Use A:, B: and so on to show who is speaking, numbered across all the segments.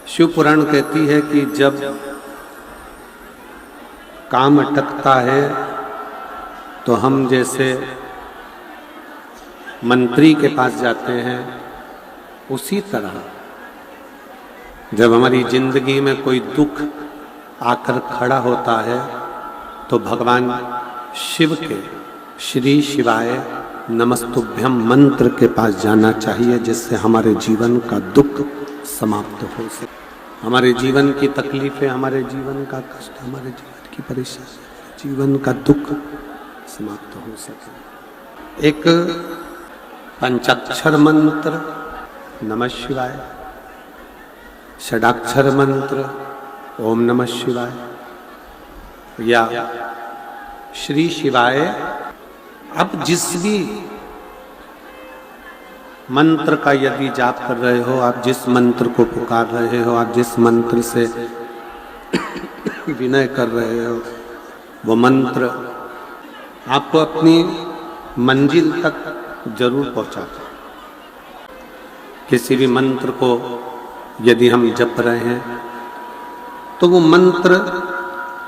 A: शिव पुराण कहती है कि जब काम अटकता है तो हम जैसे मंत्री के पास जाते हैं, उसी तरह जब हमारी जिंदगी में कोई दुख आकर खड़ा होता है तो भगवान शिव के श्री शिवाय नमस्तुभ्यम मंत्र के पास जाना चाहिए, जिससे हमारे जीवन का दुख समाप्त हो सके, हमारे जीवन की तकलीफें, हमारे जीवन का कष्ट, हमारे जीवन की परेशानी, जीवन का दुख समाप्त हो सके। एक पंचाक्षर मंत्र नमः शिवाय, षडाक्षर मंत्र ओम नमः शिवाय या श्री शिवाय, अब जिस भी मंत्र का यदि जाप कर रहे हो, आप जिस मंत्र को पुकार रहे हो, आप जिस मंत्र से विनय कर रहे हो, वो मंत्र आपको अपनी मंजिल तक जरूर पहुंचाता है। किसी भी मंत्र को यदि हम जप रहे हैं तो वो मंत्र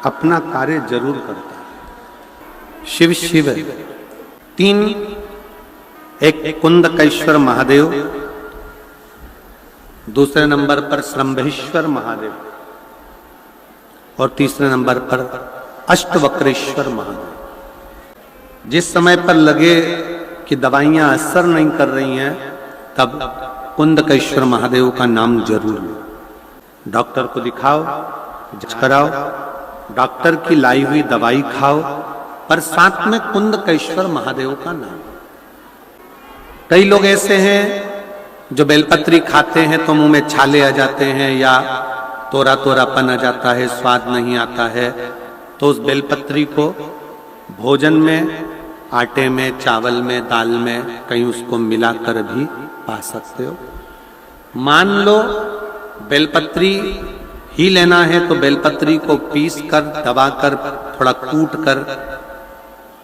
A: अपना कार्य जरूर करता है। शिव शिव तीन, एक कुंदकेश्वर महादेव, दूसरे नंबर पर श्रंभेश्वर महादेव और तीसरे नंबर पर अष्टवक्रेश्वर महादेव। जिस समय पर लगे कि दवाइयां असर नहीं कर रही हैं, तब कुंदकेश्वर महादेव का नाम जरूर लो। डॉक्टर को दिखाओ, जांच कराओ, डॉक्टर की लाई हुई दवाई खाओ, पर साथ में कुंदकेश्वर महादेव का नाम। कई लोग ऐसे हैं जो बेलपत्री खाते हैं तो मुंह में छाले आ जाते हैं या तोरा तोरापन आ जाता है, स्वाद नहीं आता है, तो उस बेलपत्री को भोजन में, आटे में, चावल में, दाल में कहीं उसको मिलाकर भी पा सकते हो। मान लो बेलपत्री ही लेना है तो बेलपत्री को पीस कर, दबाकर, थोड़ा कूट कर,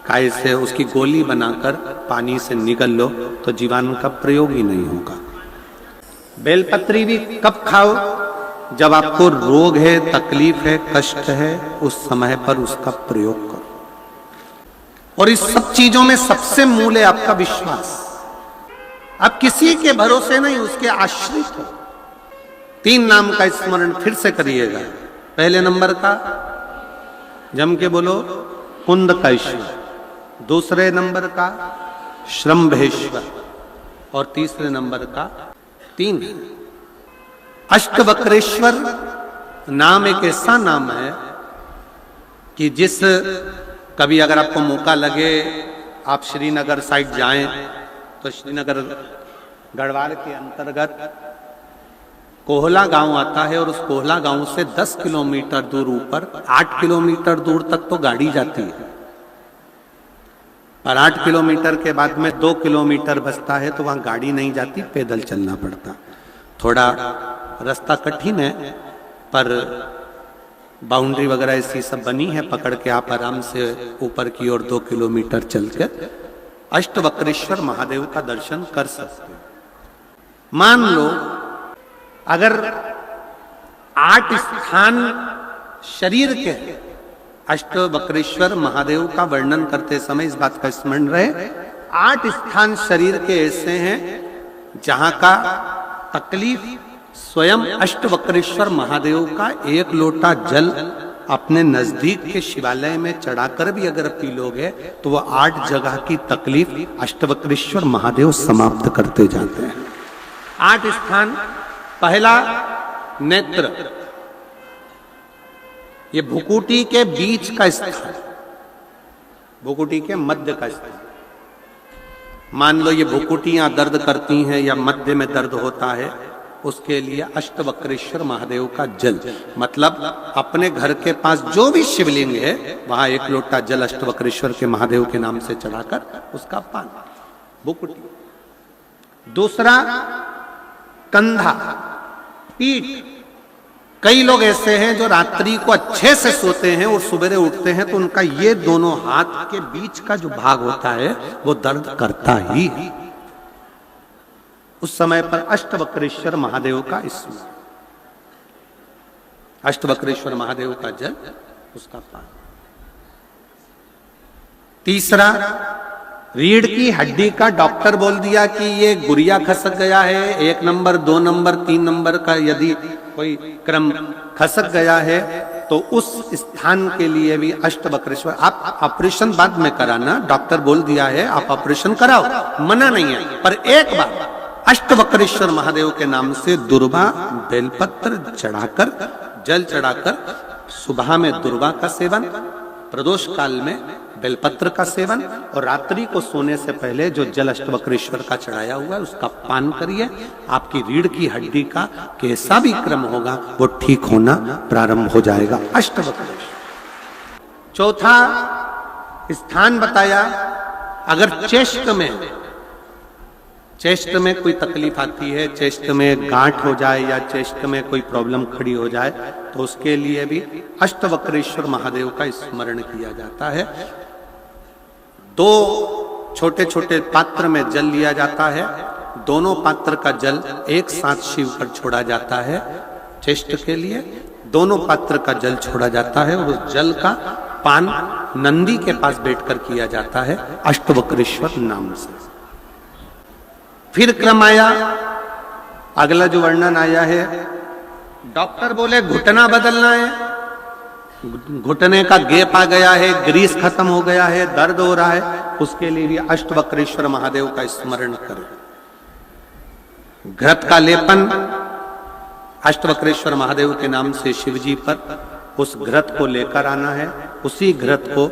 A: काय से उसकी गोली बनाकर पानी से निगल लो तो जीवाणु का प्रयोग ही नहीं होगा। बेलपत्री भी कब खाओ? जब आपको रोग है, तकलीफ है, कष्ट है, उस समय पर उसका प्रयोग करो। और इस सब चीजों में सबसे मूल है आपका विश्वास। आप किसी के भरोसे नहीं, उसके आश्रित हो। 3 नाम का स्मरण फिर से करिएगा। पहले नंबर का जम के बोलो कुंदकेश्वर, दूसरे नंबर का श्रंभेश्वर और तीसरे नंबर का 3 अष्टवक्रेश्वर नाम एक ऐसा नाम है कि जिस कभी अगर आपको मौका लगे आप श्रीनगर साइड जाएं तो श्रीनगर गढ़वाल के अंतर्गत कोहला गांव आता है और उस कोहला गांव से 10 किलोमीटर दूर ऊपर 8 किलोमीटर दूर तक तो गाड़ी जाती है, पर 8 किलोमीटर के बाद में 2 किलोमीटर बचता है तो वहां गाड़ी नहीं जाती, पैदल चलना पड़ता। थोड़ा रास्ता कठिन है पर बाउंड्री वगैरह ऐसी सब बनी है, पकड़ के आप आराम से ऊपर की ओर 2 किलोमीटर चलकर अष्टवक्रेश्वर महादेव का दर्शन कर सकते हो। मान लो अगर 8 स्थान शरीर के, अष्टवक्रेश्वर महादेव का वर्णन करते समय इस बात का स्मरण रहे, 8 स्थान शरीर के ऐसे हैं जहां का तकलीफ स्वयं अष्टवक्रेश्वर महादेव का 1 लोटा जल अपने नजदीक के शिवालय में चढ़ाकर भी अगर पी लोगे तो वो 8 जगह की तकलीफ अष्टवक्रेश्वर महादेव समाप्त करते जाते हैं। 8 स्थान। पहला नेत्र, ये भुकुटी के बीच का स्थान, भुकुटी के मध्य का स्थान। मान लो ये भुकुटियां दर्द करती हैं या मध्य में दर्द होता है, उसके लिए अष्टवक्रेश्वर महादेव का जल, मतलब अपने घर के पास जो भी शिवलिंग है वहां 1 लोटा जल अष्टवक्रेश्वर के महादेव के नाम से चढ़ाकर उसका पान, भुकुटी। दूसरा कंधा, पीठ। कई लोग ऐसे हैं जो रात्रि को अच्छे से सोते हैं और सवेरे उठते हैं तो उनका ये दोनों हाथ के बीच का जो भाग होता है वो दर्द करता ही है। उस समय पर अष्टवक्रेश्वर महादेव का स्मरण। अष्टवक्रेश्वर महादेव का जल, उसका पान। तीसरा, रीढ़ की हड्डी का डॉक्टर बोल दिया कि ये गुरिया खसक गया है, 1 नंबर 2 नंबर 3 नंबर का यदि कोई क्रम खसक गया है तो उस स्थान के लिए भी अष्टवक्रेश्वर। आप ऑपरेशन बाद में कराना, डॉक्टर बोल दिया है आप ऑपरेशन कराओ, मना नहीं है, पर एक बार अष्टवक्रेश्वर महादेव के नाम से दुर्वा बेलपत्र चढ़ाकर, जल चढ़ाकर, सुबह में दुर्वा का सेवन, प्रदोष काल में बेलपत्र का सेवन, और रात्रि को सोने से पहले जो जल अष्टवक्रेश्वर का चढ़ाया हुआ है उसका पान करिए। आपकी रीढ़ की हड्डी का कैसा भी क्रम होगा वो ठीक होना प्रारंभ हो जाएगा। अष्टवक्रेश्वर। चौथा स्थान बताया, अगर चेस्ट में कोई तकलीफ आती है, चेस्ट में गांठ हो जाए या चेस्ट में कोई प्रॉब्लम खड़ी हो जाए तो उसके लिए भी अष्टवक्रेश्वर महादेव का स्मरण किया जाता है। 2 छोटे छोटे पात्र में जल लिया जाता है, दोनों पात्र का जल एक साथ शिव पर छोड़ा जाता है। चेस्ट के लिए दोनों पात्र का जल छोड़ा जाता है और उस जल का पान नंदी के पास बैठकर किया जाता है अष्टवक्रेश्वर नाम से। फिर क्रम आया, अगला जो वर्णन आया है, डॉक्टर बोले घुटना बदलना है, घुटने का गैप आ गया है, ग्रीस खत्म हो गया है, दर्द हो रहा है, उसके लिए भी अष्टवक्रेश्वर महादेव का स्मरण करें। घृत का लेपन अष्टवक्रेश्वर महादेव के नाम से शिव जी पर उस घृत को लेकर आना है। उसी घृत को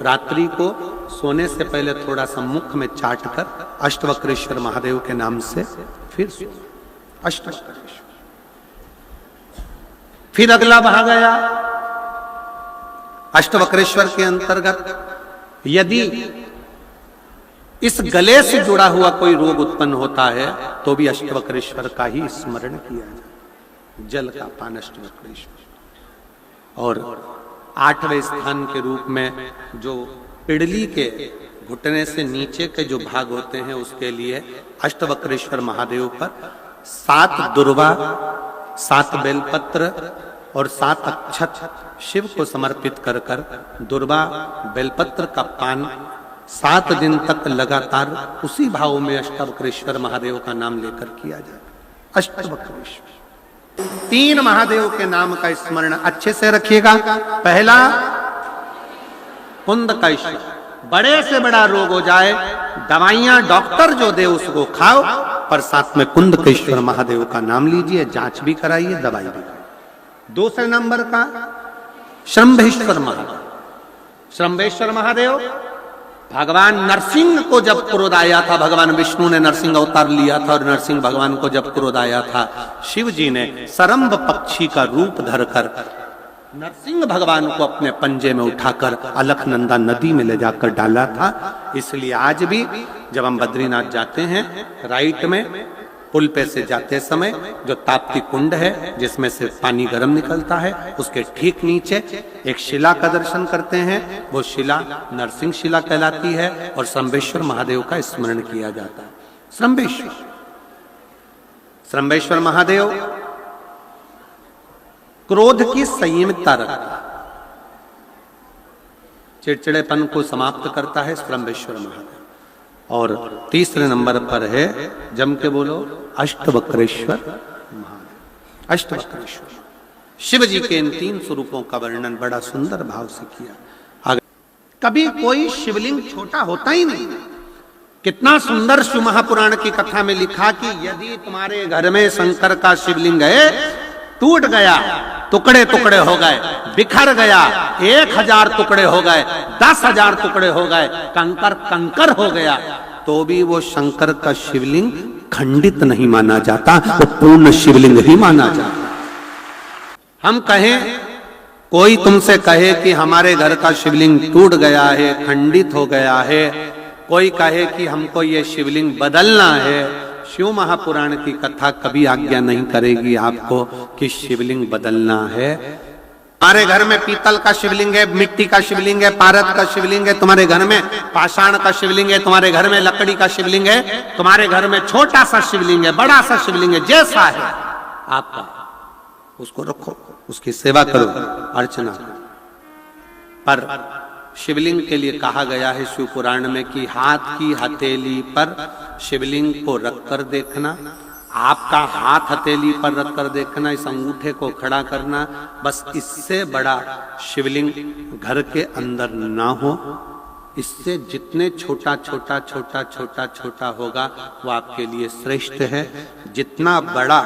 A: रात्रि को सोने से पहले थोड़ा सा मुख में चाट कर अष्टवक्रेश्वर महादेव के नाम से फिर अष्टवक्रेश्वर। फिर अगला भाग आया अष्टवक्रेश्वर के अंतर्गत, यदि इस गले से जुड़ा हुआ कोई रोग उत्पन्न होता है तो भी अष्टवक्रेश्वर का ही स्मरण किया जाए। जल का पान अष्टवक्रेश्वर। और 8वें स्थान के रूप में जो पिड़ली के घुटने से नीचे के जो भाग होते हैं उसके लिए अष्टवक्रेश्वर महादेव पर 7 दुर्वा, 7 बेलपत्र और 7 अक्षत शिव को समर्पित कर कर दुर्वा बेलपत्र का पान 7 दिन तक लगातार उसी भाव में अष्टवक्रेश्वर महादेव का नाम लेकर किया जाए। अष्टवक्रेश्वर। 3 महादेव के नाम का स्मरण अच्छे से रखिएगा। पहला कुंदकेश्वर, बड़े से बड़ा रोग हो जाए, दवाइयां डॉक्टर जो दे उसको खाओ, पर साथ में कुंदकेश्वर महादेव का नाम लीजिए, जांच भी कराइए, दवाई भी कराइए। 2 नंबर का श्रंभेश्वर महादेव। श्रंभेश्वर महादेव भगवान नरसिंह को जब क्रोध आया था, भगवान विष्णु ने नरसिंह अवतार लिया था और नरसिंह भगवान को जब क्रोध आया था, शिव जी ने सरम्भ पक्षी का रूप धरकर नरसिंह भगवान को अपने पंजे में उठाकर अलकनंदा नदी में ले जाकर डाला था। इसलिए आज भी जब हम बद्रीनाथ जाते हैं, राइट में पुल पे से जाते समय जो ताप्ती कुंड है जिसमें से पानी गर्म निकलता है, उसके ठीक नीचे एक शिला का दर्शन करते हैं। वो शिला नरसिंह शिला कहलाती है और श्रंभेश्वर महादेव का स्मरण किया जाता है। श्रंभेश्वर महादेव क्रोध की संयमितता रखता है, चिड़चिड़ेपन को समाप्त करता है श्रंभेश्वर महादेव। और 3 नंबर पर है, जम के बोलो, अष्टवक्रेश्वर महादेव। अष्टवक्रेश्वर शिव जी के इन 3 स्वरूपों का वर्णन बड़ा सुंदर भाव से किया। कभी कोई शिवलिंग छोटा होता ही नहीं। कितना सुंदर शिव महापुराण की कथा में लिखा कि यदि तुम्हारे घर में शंकर का शिवलिंग है, टूट गया, टुकड़े टुकड़े हो गए, बिखर गया, 1000 टुकड़े हो गए, 10,000 टुकड़े हो गए, कंकर कंकर हो गया, तो भी वो शंकर का शिवलिंग खंडित नहीं माना जाता, वो पूर्ण शिवलिंग ही माना जाता। हम कहें, कोई तुमसे कहे कि हमारे घर का शिवलिंग टूट गया है, खंडित हो गया है, कोई कहे कि हमको ये शिवलिंग बदलना है, शिव महापुराण की कथा कभी आज्ञा नहीं करेगी आपको कि शिवलिंग बदलना है। तुम्हारे घर में पीतल का शिवलिंग है, मिट्टी का शिवलिंग है, पारद का शिवलिंग है, तुम्हारे घर में पाषाण का शिवलिंग है, तुम्हारे घर में लकड़ी का शिवलिंग है, तुम्हारे घर में छोटा सा शिवलिंग है, बड़ा सा शिवलिंग है, जैसा है आपका, उसको रखो, उसकी सेवा करो, अर्चना करो। पर शिवलिंग के लिए कहा गया है शिव पुराण में कि हाथ की हथेली पर शिवलिंग को रखकर देखना, आपका हाथ हथेली पर रखकर देखना, इस अंगूठे को खड़ा करना, बस इससे बड़ा शिवलिंग घर के अंदर ना हो। इससे जितने छोटा छोटा छोटा छोटा छोटा होगा वो आपके लिए श्रेष्ठ है। जितना बड़ा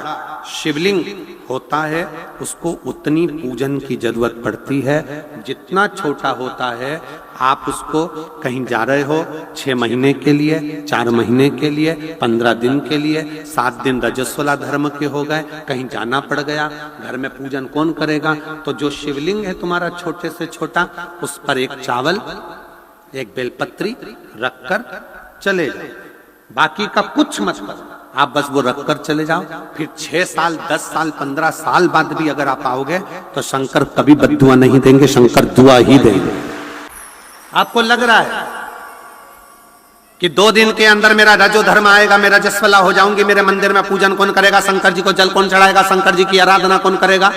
A: शिवलिंग होता है उसको उतनी पूजन की जरूरत पड़ती है। जितना छोटा होता है, आप उसको कहीं जा रहे हो 6 महीने के लिए, 4 महीने के लिए, 15 दिन के लिए, 7 दिन रजस्वला धर्म के हो गए, कहीं जाना पड़ गया, घर में पूजन कौन करेगा? तो जो शिवलिंग है तुम्हारा छोटे से छोटा, उस पर एक चावल, एक बेलपत्री रखकर चले जाओ। बाकी का कुछ मत करो, आप बस वो रखकर चले जाओ। फिर 6 साल, 10 साल, 15 साल बाद भी अगर आप आओगे तो शंकर कभी बद्दुआ नहीं देंगे, शंकर दुआ ही देंगे। आपको लग रहा है कि 2 दिन के अंदर मेरा रजो धर्म आएगा, मैं रजस्वला हो जाऊंगी, मेरे मंदिर में पूजन कौन करेगा? शंकर जी को जल कौन चढ़ाएगा? शंकर जी की आराधना कौन करेगा?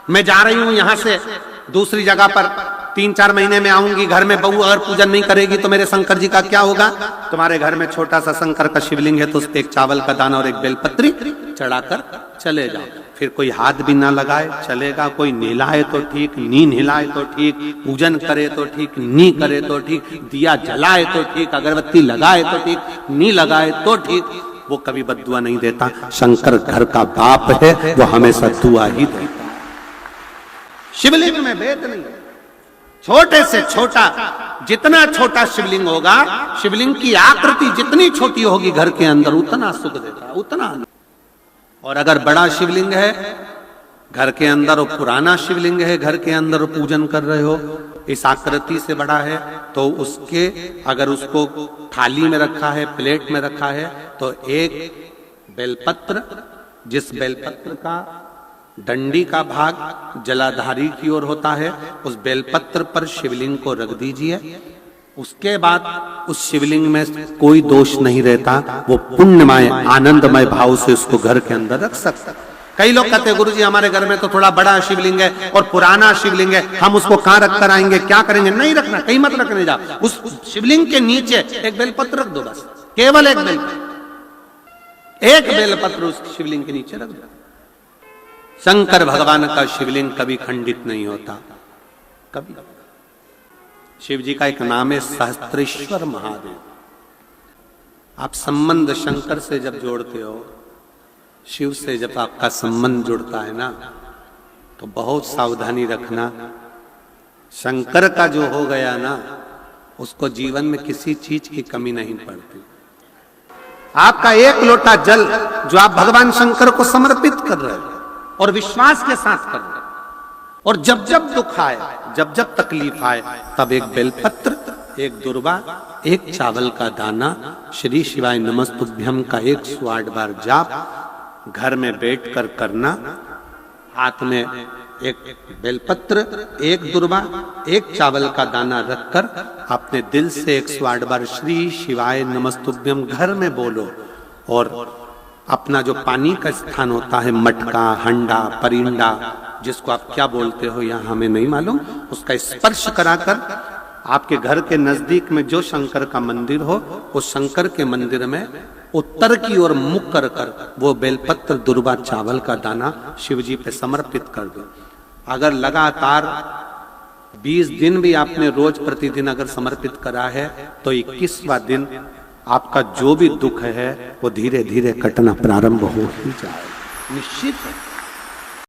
A: मैं जा रही हूं यहां से दूसरी जगह पर, 3-4 महीने में आऊंगी, घर में बहू अगर पूजन नहीं करेगी तो मेरे शंकर जी का क्या होगा? तुम्हारे घर में छोटा सा शंकर का शिवलिंग है तो उस पर एक चावल का दाना और एक बेलपत्री चढ़ाकर चले जाओ। फिर कोई हाथ भी ना लगाए चलेगा, कोई नहलाए तो ठीक, नी नहलाए तो ठीक, पूजन करे तो ठीक, नी करे तो ठीक, दिया जलाए तो ठीक, अगरबत्ती लगाए तो ठीक, नी लगाए तो ठीक, वो कभी बद्दुआ नहीं देता। शंकर घर का बाप है, वो हमेशा दुआ ही देता। शिवलिंग में भेद नहीं, छोटे से छोटा, जितना छोटा शिवलिंग होगा, शिवलिंग की आकृति जितनी छोटी होगी घर के अंदर उतना सुख देता, उतना। और अगर बड़ा शिवलिंग है घर के अंदर, और पुराना शिवलिंग है घर के अंदर पूजन कर रहे हो, इस आकृति से बड़ा है, तो उसके अगर उसको थाली में रखा है, प्लेट में रखा है, तो एक बेलपत्र, जिस बेलपत्र का डंडी का भाग जलाधारी की ओर होता है, उस बेलपत्र पर शिवलिंग को रख दीजिए। उसके बाद उस शिवलिंग में कोई दोष नहीं रहता, वो पुण्यमय आनंदमय भाव से उसको घर के अंदर रख सकता। कई लोग कहते हैं गुरुजी हमारे घर में तो थोड़ा बड़ा शिवलिंग है और पुराना शिवलिंग है, हम उसको कहां रख कर आएंगे, क्या करेंगे? नहीं रखना, कहीं मत रखने जा, उस शिवलिंग के नीचे एक बेलपत्र रख दो, बस केवल एक बेलपत्र, एक बेलपत्र उस शिवलिंग के नीचे रख दो। शंकर भगवान का शिवलिंग कभी खंडित नहीं होता, कभी। शिव जी का एक नाम है सहस्त्रेश्वर महादेव। आप संबंध शंकर से जब जोड़ते हो, शिव से जब आपका संबंध जुड़ता है ना, तो बहुत सावधानी रखना। शंकर का जो हो गया ना, उसको जीवन में किसी चीज की कमी नहीं पड़ती। आपका एक लोटा जल जो आप भगवान शंकर को समर्पित कर रहे हो और विश्वास के साथ कर रहे हो, और जब जब दुख आए, जब जब तकलीफ आए, तब एक बेलपत्र, एक दुर्वा, एक चावल का दाना, श्री शिवाय नमस्तुभ्यम का 108 बार जाप घर में बैठकर करना। हाथ में एक बेलपत्र, एक दुर्वा, एक चावल का दाना रखकर अपने दिल से 108 बार श्री शिवाय नमस्तुभ्यम घर में बोलो। और अपना जो पानी का स्थान होता है, मटका, हंडा, परिंडा, जिसको आप क्या बोलते हो यहाँ हमें नहीं मालूम, उसका स्पर्श कराकर आपके घर के नजदीक में जो शंकर का मंदिर हो, उस शंकर के मंदिर में उत्तर की ओर मुख कर कर वो बेलपत्र, दुर्वा, चावल का दाना शिव जी पे समर्पित कर दो। अगर लगातार 20 दिन भी आपने रोज प्रतिदिन अगर समर्पित करा है, तो 21वां दिन आपका जो भी दुख है वो धीरे धीरे कटना प्रारंभ हो ही जाए, निश्चित है।